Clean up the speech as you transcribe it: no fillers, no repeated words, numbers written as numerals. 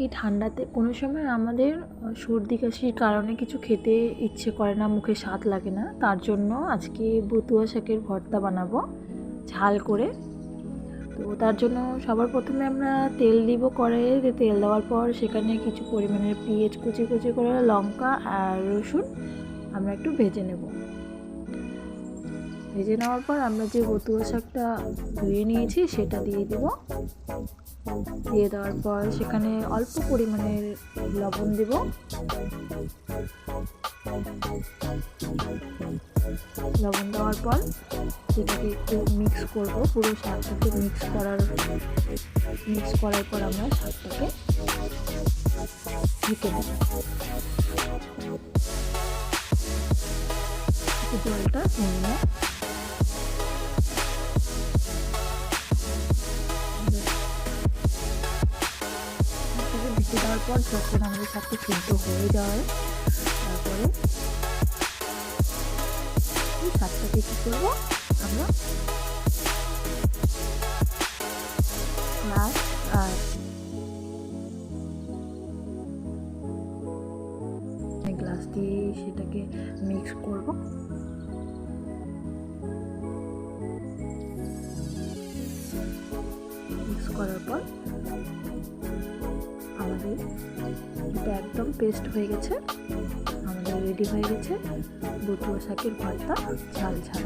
এই ঠান্ডাতে কোনো সময় আমাদের সর্দি কাশির কারণে কিছু খেতে ইচ্ছে করে না, মুখে স্বাদ লাগে না, তার জন্য আজকে বতুয়া শাকের ভর্তা বানাবো ঝাল করে। তো তার জন্য সবার প্রথমে আমরা তেল দিব কড়াইয়ে। তেল দেওয়ার পর সেখানে কিছু পরিমাণের পেঁয়াজ কুচি কুচি করে, লঙ্কা আর রসুন আমরা একটু ভেজে নেব। ভেজে নেওয়ার পর আমরা যে বতুয়া শাকটা ধুয়ে নিয়েছি সেটা দিয়ে দিব। দিয়ে দেওয়ার পর সেখানে অল্প পরিমাণের লবণ দেব। লবণ দেওয়ার পর সেটাকে একটু মিক্স করব, পুরো শাকটাকে মিক্স করার পর আমরা শাকটাকে ঢেকে দেব। জলটা নিয়ে ঢেকে দেওয়ার পর যখন আমাদের শাকটা সিদ্ধ হয়ে যায়, তারপরে এই শাকটাকে কী করবো আমরা গ্লাস দিয়ে সেটাকে মিক্স করব। মিক্স করার পর আমাদের এটা একদম পেস্ট হয়ে গেছে, আমাদের রেডি হয়ে গেছে বতুয়া শাকের ভর্তা ঝাল ঝাল।